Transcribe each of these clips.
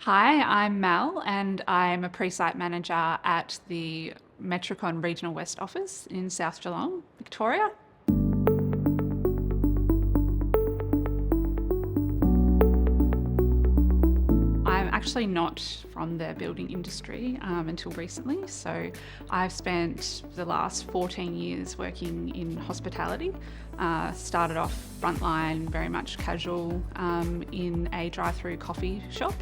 Hi, I'm Mel and I'm a pre-site manager at the Metricon Regional West office in South Geelong, Victoria. I'm actually not from the building industry until recently, so I've spent the last 14 years working in hospitality. Started off frontline, very much casual, in a drive-through coffee shop,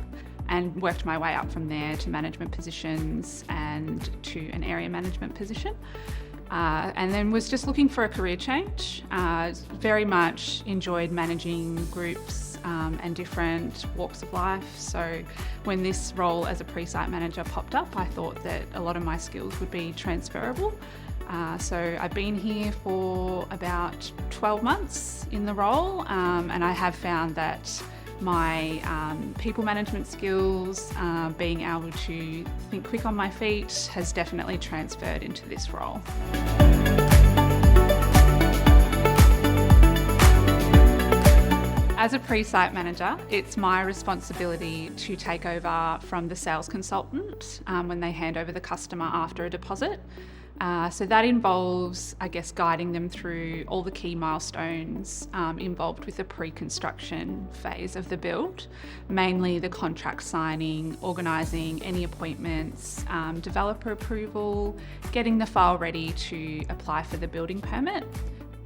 and worked my way up from there to management positions and to an area management position. And then was just looking for a career change. Very much enjoyed managing groups and different walks of life. So when this role as a pre-site manager popped up, I thought that a lot of my skills would be transferable. So I've been here for about 12 months in the role, and I have found that my people management skills, being able to think quick on my feet, has definitely transferred into this role. As a pre-site manager, it's my responsibility to take over from the sales consultant when they hand over the customer after a deposit. So that involves, guiding them through all the key milestones involved with the pre-construction phase of the build, mainly the contract signing, organising any appointments, developer approval, getting the file ready to apply for the building permit,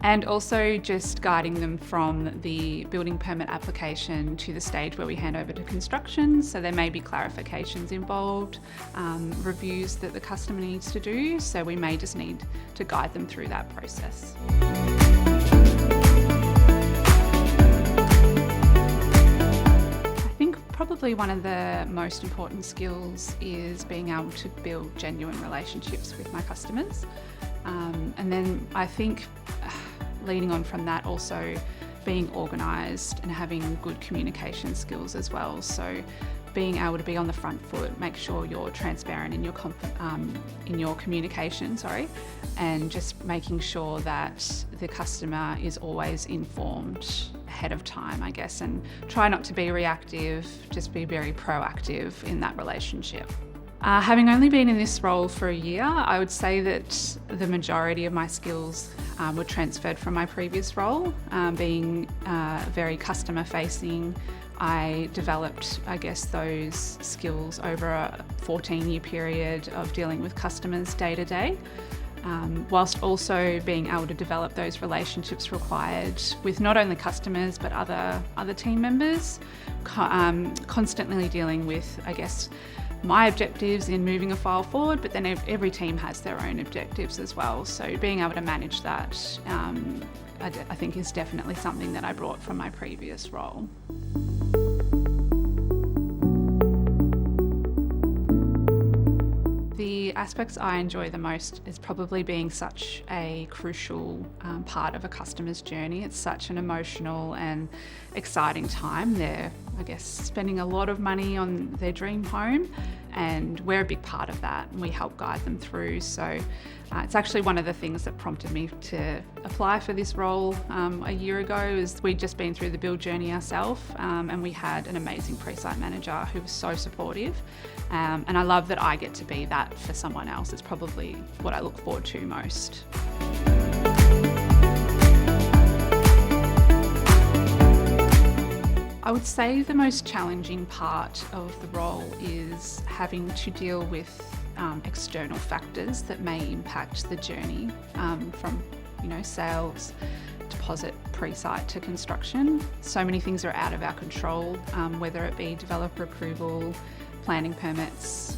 and also just guiding them from the building permit application to the stage where we hand over to construction. So there may be clarifications involved, reviews that the customer needs to do, so we may just need to guide them through that process. I think probably one of the most important skills is being able to build genuine relationships with my customers. And then I think leading on from that, also being organised and having good communication skills as well. So being able to be on the front foot, make sure you're transparent in your communication, and just making sure that the customer is always informed ahead of time, and try not to be reactive, just be very proactive in that relationship. Having only been in this role for a year, I would say that the majority of my skills were transferred from my previous role. Being very customer facing, I developed, those skills over a 14-year period of dealing with customers day to day, whilst also being able to develop those relationships required with not only customers but other team members, constantly dealing with, my objectives in moving a file forward, but then every team has their own objectives as well. So being able to manage that, I think is definitely something that I brought from my previous role. The aspects I enjoy the most is probably being such a crucial part of a customer's journey. It's such an emotional and exciting time. They're, spending a lot of money on their dream home, and we're a big part of that, and we help guide them through. So it's actually one of the things that prompted me to apply for this role a year ago. Is we'd just been through the build journey ourselves, and we had an amazing pre-site manager who was so supportive, and I love that I get to be that for someone else. It's probably what I look forward to most. I would say the most challenging part of the role is having to deal with external factors that may impact the journey from sales, deposit, pre-site to construction. So many things are out of our control, whether it be developer approval, planning permits,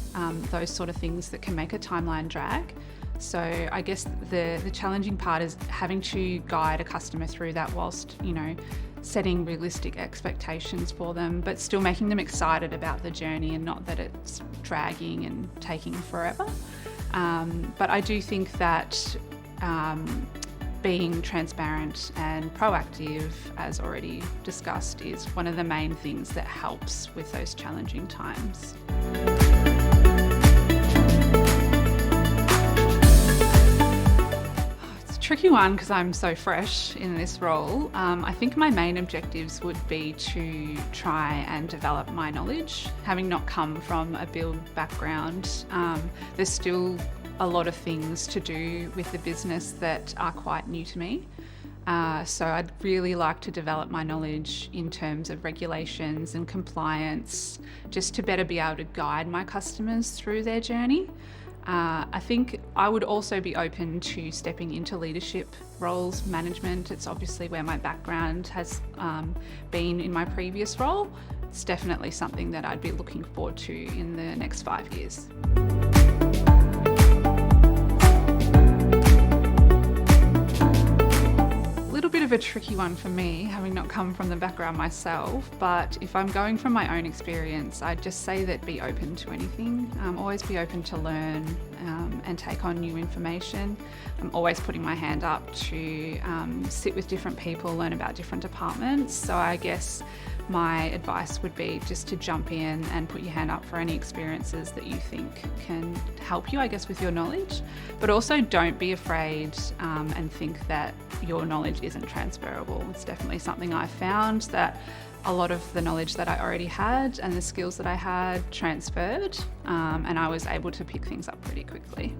those sort of things that can make a timeline drag. So the challenging part is having to guide a customer through that whilst, setting realistic expectations for them, but still making them excited about the journey and not that it's dragging and taking forever. But I do think that being transparent and proactive, as already discussed, is one of the main things that helps with those challenging times. Tricky one because I'm so fresh in this role. I think my main objectives would be to try and develop my knowledge. Having not come from a build background, there's still a lot of things to do with the business that are quite new to me. So I'd really like to develop my knowledge in terms of regulations and compliance, just to better be able to guide my customers through their journey. I think I would also be open to stepping into leadership roles, management. It's obviously where my background has been in my previous role. It's definitely something that I'd be looking forward to in the next 5 years. Bit of a tricky one for me, having not come from the background myself, but if I'm going from my own experience, I'd just say that be open to anything. Always be open to learn and take on new information. I'm always putting my hand up to sit with different people, learn about different departments. So I guess my advice would be just to jump in and put your hand up for any experiences that you think can help you, I guess, with your knowledge. But also don't be afraid and think that your knowledge isn't transferable. It's definitely something I found that a lot of the knowledge that I already had and the skills that I had transferred, and I was able to pick things up pretty quickly.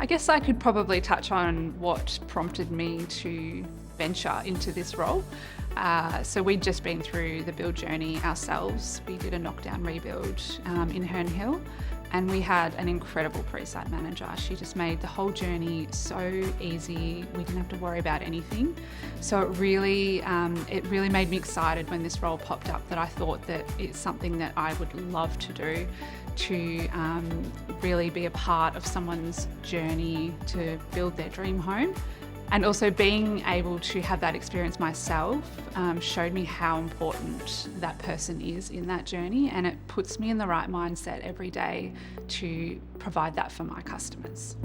I guess I could probably touch on what prompted me to venture into this role. So we'd just been through the build journey ourselves. We did a knockdown rebuild in Herne Hill, and we had an incredible pre-site manager. She just made the whole journey so easy. We didn't have to worry about anything. So it really made me excited when this role popped up, that I thought that it's something that I would love to do, to really be a part of someone's journey to build their dream home. And also being able to have that experience myself showed me how important that person is in that journey, and it puts me in the right mindset every day to provide that for my customers.